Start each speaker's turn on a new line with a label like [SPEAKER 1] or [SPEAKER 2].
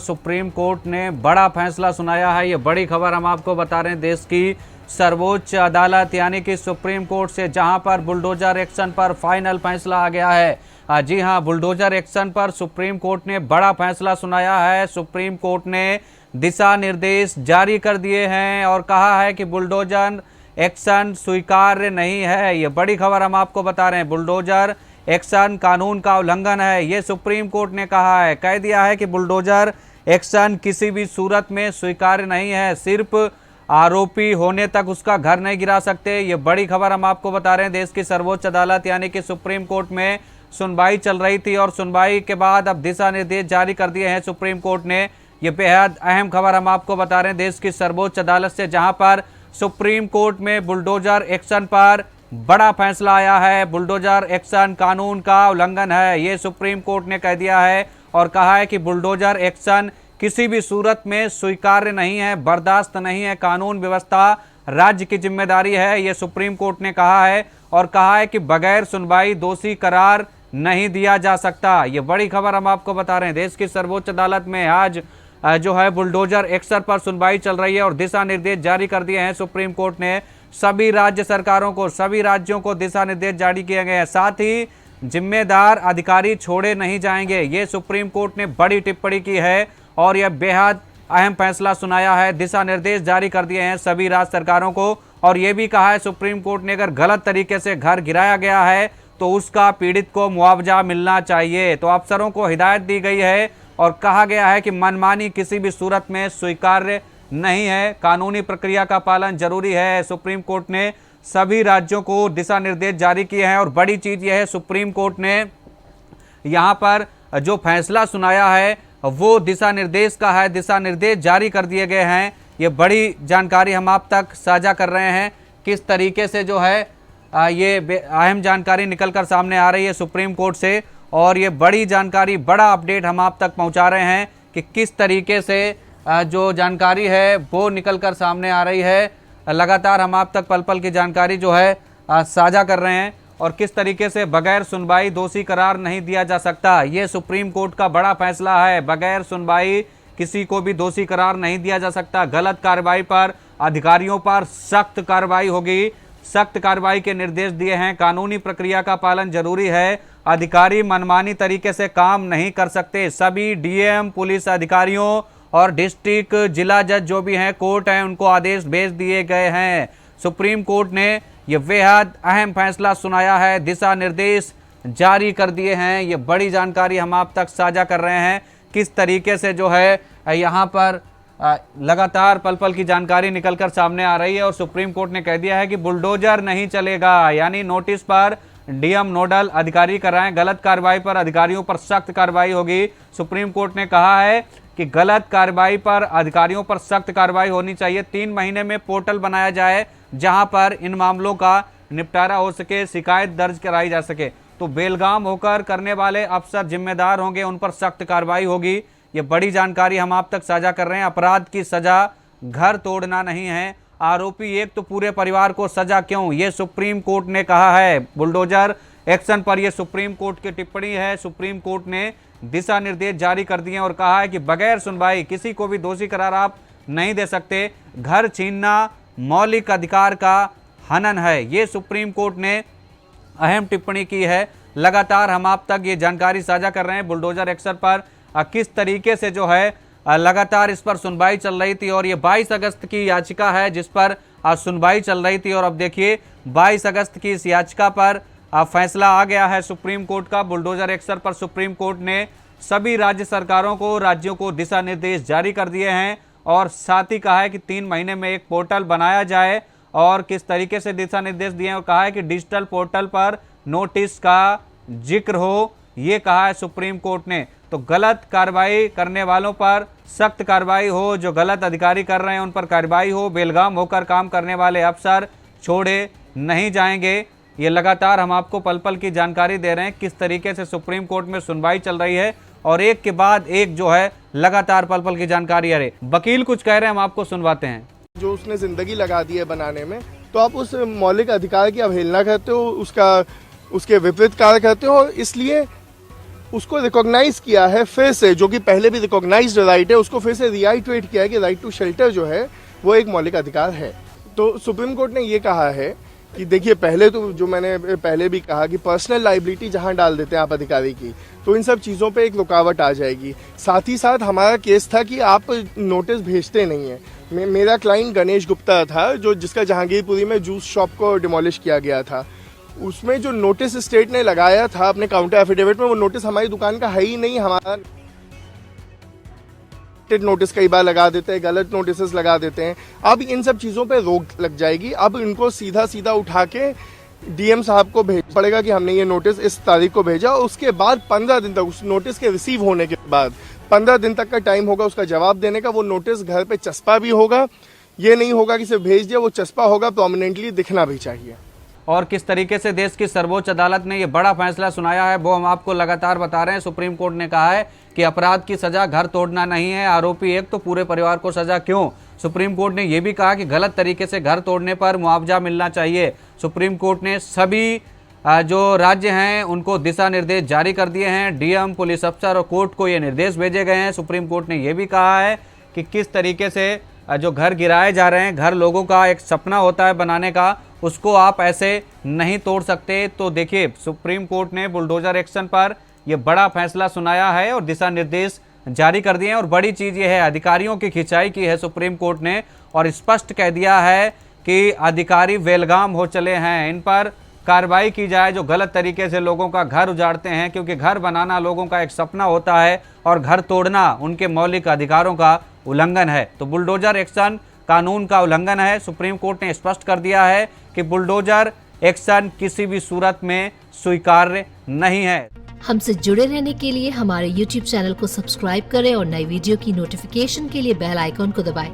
[SPEAKER 1] Supreme court ने बड़ा फैसला सुनाया है। ये बड़ी खबर हम आपको बता रहे हैं देश की सर्वोच्च अदालत यानी कि सुप्रीम कोर्ट से, जहां पर बुलडोजर एक्शन पर फाइनल फैसला आ गया है। जी हां, बुलडोजर एक्शन पर सुप्रीम कोर्ट ने बड़ा फैसला सुनाया है। सुप्रीम कोर्ट ने दिशा निर्देश जारी कर दिए हैं और कहा है कि बुलडोजर एक्शन स्वीकार्य नहीं है। ये बड़ी खबर हम आपको बता रहे हैं। बुलडोजर एक्शन कानून का उल्लंघन है, ये सुप्रीम कोर्ट ने कहा है। कह दिया है कि बुलडोजर एक्शन किसी भी सूरत में स्वीकार्य नहीं है, सिर्फ आरोपी होने तक उसका घर नहीं गिरा सकते। ये बड़ी खबर हम आपको बता रहे हैं। देश की सर्वोच्च अदालत यानी कि सुप्रीम कोर्ट में सुनवाई चल रही थी और सुनवाई के बाद अब दिशा निर्देश जारी कर दिए हैं सुप्रीम कोर्ट ने। ये बेहद अहम खबर हम आपको बता रहे हैं देश की सर्वोच्च अदालत से, जहां पर सुप्रीम कोर्ट में बुलडोजर एक्शन पर बड़ा फैसला आया है। बुलडोजर एक्शन कानून का उल्लंघन है, ये सुप्रीम कोर्ट ने कह दिया है और कहा है कि बुलडोजर एक्शन किसी भी सूरत में स्वीकार्य नहीं है, बर्दाश्त नहीं है। कानून व्यवस्था राज्य की जिम्मेदारी है, ये सुप्रीम कोर्ट ने कहा है और कहा है कि बगैर सुनवाई दोषी करार नहीं दिया जा सकता। ये बड़ी खबर हम आपको बता रहे हैं। देश की सर्वोच्च अदालत में आज जो है बुलडोजर एक्शन पर सुनवाई चल रही है और दिशा निर्देश जारी कर दिए हैं सुप्रीम कोर्ट ने। सभी राज्य सरकारों को, सभी राज्यों को दिशा निर्देश जारी किए गए हैं। साथ ही जिम्मेदार अधिकारी छोड़े नहीं जाएंगे, ये सुप्रीम कोर्ट ने बड़ी टिप्पणी की है और यह बेहद अहम फैसला सुनाया है। दिशा निर्देश जारी कर दिए हैं सभी राज्य सरकारों को और यह भी कहा है सुप्रीम कोर्ट ने, अगर गलत तरीके से घर गिराया गया है तो उसका पीड़ित को मुआवजा मिलना चाहिए। तो अफसरों को हिदायत दी गई है और कहा गया है कि मनमानी किसी भी सूरत में स्वीकार्य नहीं है, कानूनी प्रक्रिया का पालन जरूरी है। सुप्रीम कोर्ट ने सभी राज्यों को दिशा निर्देश जारी किए हैं और बड़ी चीज यह है, सुप्रीम कोर्ट ने यहां पर जो फैसला सुनाया है वो दिशा निर्देश का है। दिशा निर्देश जारी कर दिए गए हैं। ये बड़ी जानकारी हम आप तक साझा कर रहे हैं, किस तरीके से जो है ये अहम जानकारी निकलकर सामने आ रही है सुप्रीम कोर्ट से और ये बड़ी जानकारी, बड़ा अपडेट हम आप तक पहुंचा रहे हैं कि किस तरीके से जो जानकारी है वो निकलकर सामने आ रही है। लगातार हम आप तक पल पल की जानकारी जो है साझा कर रहे हैं और किस तरीके से बगैर सुनवाई दोषी करार नहीं दिया जा सकता। ये सुप्रीम कोर्ट का बड़ा फैसला है। बगैर सुनवाई किसी को भी दोषी करार नहीं दिया जा सकता। गलत कार्रवाई पर अधिकारियों पर सख्त कार्रवाई होगी, सख्त कार्रवाई के निर्देश दिए हैं। कानूनी प्रक्रिया का पालन जरूरी है। अधिकारी मनमानी तरीके से काम नहीं कर सकते। सभी डीएम, पुलिस अधिकारियों और डिस्ट्रिक्ट जिला जज जो भी हैं, कोर्ट हैं, उनको आदेश भेज दिए गए हैं। सुप्रीम कोर्ट ने यह बेहद अहम फैसला सुनाया है, दिशा निर्देश जारी कर दिए हैं। ये बड़ी जानकारी हम आप तक साझा कर रहे हैं, किस तरीके से जो है यहाँ पर लगातार पल पल की जानकारी निकलकर सामने आ रही है और सुप्रीम कोर्ट ने कह दिया है कि बुलडोजर नहीं चलेगा, यानी नोटिस पर डीएम नोडल अधिकारी कराएं। गलत कार्रवाई पर अधिकारियों पर सख्त कार्रवाई होगी। सुप्रीम कोर्ट ने कहा है कि गलत कार्रवाई पर अधिकारियों पर सख्त कार्रवाई होनी चाहिए। 3 महीने में पोर्टल बनाया जाए जहां पर इन मामलों का निपटारा हो सके, शिकायत दर्ज कराई जा सके। तो बेलगाम होकर करने वाले अफसर जिम्मेदार होंगे, उन पर सख्त कार्रवाई होगी। ये बड़ी जानकारी हम आप तक साझा कर रहे हैं। अपराध की सजा घर तोड़ना नहीं है। आरोपी एक तो पूरे परिवार को सजा क्यों, ये सुप्रीम कोर्ट ने कहा है। बुलडोजर एक्शन पर यह सुप्रीम कोर्ट की टिप्पणी है। सुप्रीम कोर्ट ने दिशा निर्देश जारी कर दिए और कहा है कि बगैर सुनवाई किसी को भी दोषी करार आप नहीं दे सकते। घर छीनना मौलिक अधिकार का हनन है, ये सुप्रीम कोर्ट ने अहम टिप्पणी की है। लगातार हम आप तक ये जानकारी साझा कर रहे हैं बुलडोजर एक्शन पर किस तरीके से जो है लगातार इस पर सुनवाई चल रही थी और ये 22 अगस्त की याचिका है जिस पर सुनवाई चल रही थी और अब देखिए 22 अगस्त की इस याचिका पर फैसला आ गया है सुप्रीम कोर्ट का। बुलडोजर एक्शन पर सुप्रीम कोर्ट ने सभी राज्य सरकारों को, राज्यों को दिशा निर्देश जारी कर दिए हैं और साथ ही कहा है कि 3 महीने में एक पोर्टल बनाया जाए और किस तरीके से दिशा निर्देश दिए हैं और कहा है कि डिजिटल पोर्टल पर नोटिस का जिक्र हो, ये कहा है सुप्रीम कोर्ट ने। तो गलत कार्रवाई करने वालों पर सख्त कार्रवाई हो, जो गलत अधिकारी कर रहे हैं उन पर कार्रवाई हो। बेलगाम होकर काम करने वाले अफसर छोड़े नहीं जाएंगे। ये लगातार हम आपको पल पल की जानकारी दे रहे हैं किस तरीके से सुप्रीम कोर्ट में सुनवाई चल रही है और एक के बाद एक जो है लगातार पल पल की जानकारी आ रही। वकील कुछ कह रहे हैं, हम आपको सुनवाते हैं।
[SPEAKER 2] जो उसने जिंदगी लगा दी है बनाने में, तो आप उस मौलिक अधिकार की अवहेलना करते हो, उसके विपरीत कार्य करते हो और इसलिए उसको रिकॉग्नाइज किया है फिर से, जो कि पहले भी रिकॉग्नाइज्ड राइट है, उसको फिर से रिआइटरेट किया है कि राइट टू शेल्टर जो है वो एक मौलिक अधिकार है। तो सुप्रीम कोर्ट ने ये कहा है कि देखिए, पहले तो जो मैंने पहले भी कहा कि पर्सनल लाइबिलिटी जहां डाल देते हैं आप अधिकारी की, तो इन सब चीज़ों पे एक रुकावट आ जाएगी। साथ ही साथ हमारा केस था कि आप नोटिस भेजते नहीं हैं। मेरा क्लाइंट गणेश गुप्ता था, जो जिसका जहांगीरपुरी में जूस शॉप को डिमोलिश किया गया था। उसमें जो नोटिस स्टेट ने लगाया था अपने काउंटर एफिडेविट में, वो नोटिस हमारी दुकान का है ही नहीं। हमारा नोटिस कई बार लगा देते हैं, गलत नोटिस लगा देते हैं। अब इन सब चीज़ों पे रोक लग जाएगी। अब इनको सीधा सीधा उठा के डीएम साहब को भेज पड़ेगा कि हमने ये नोटिस इस तारीख को भेजा। उसके बाद 15 दिन तक, उस नोटिस के रिसीव होने के बाद 15 दिन तक का टाइम होगा उसका जवाब देने का। वो नोटिस घर पे चस्पा भी होगा, ये नहीं होगा कि सिर्फ भेज दिया, वो चस्पा होगा, प्रोमिनेंटली दिखना भी चाहिए।
[SPEAKER 1] और किस तरीके से देश की सर्वोच्च अदालत ने ये बड़ा फैसला सुनाया है वो हम आपको लगातार बता रहे हैं। सुप्रीम कोर्ट ने कहा है कि अपराध की सजा घर तोड़ना नहीं है, आरोपी एक तो पूरे परिवार को सजा क्यों। सुप्रीम कोर्ट ने यह भी कहा कि गलत तरीके से घर तोड़ने पर मुआवजा मिलना चाहिए। सुप्रीम कोर्ट ने सभी जो राज्य हैं उनको दिशा निर्देश जारी कर दिए हैं। डीएम, पुलिस अफसर और कोर्ट को ये निर्देश भेजे गए हैं। सुप्रीम कोर्ट ने यह भी कहा है कि किस तरीके से जो घर गिराए जा रहे हैं, घर लोगों का एक सपना होता है बनाने का, उसको आप ऐसे नहीं तोड़ सकते। तो देखिए, सुप्रीम कोर्ट ने बुलडोजर एक्शन पर यह बड़ा फैसला सुनाया है और दिशा निर्देश जारी कर दिए हैं। और बड़ी चीज़ यह है, अधिकारियों की खिंचाई की है सुप्रीम कोर्ट ने और स्पष्ट कह दिया है कि अधिकारी बेलगाम हो चले हैं, इन पर कार्रवाई की जाए जो गलत तरीके से लोगों का घर उजाड़ते हैं, क्योंकि घर बनाना लोगों का एक सपना होता है और घर तोड़ना उनके मौलिक अधिकारों का उल्लंघन है। तो बुलडोजर एक्शन कानून का उल्लंघन है। सुप्रीम कोर्ट ने स्पष्ट कर दिया है कि बुलडोजर एक्शन किसी भी सूरत में स्वीकार्य नहीं है।
[SPEAKER 3] हमसे जुड़े रहने के लिए हमारे YouTube चैनल को सब्सक्राइब करें और नई वीडियो की नोटिफिकेशन के लिए बेल आइकॉन को दबाएं।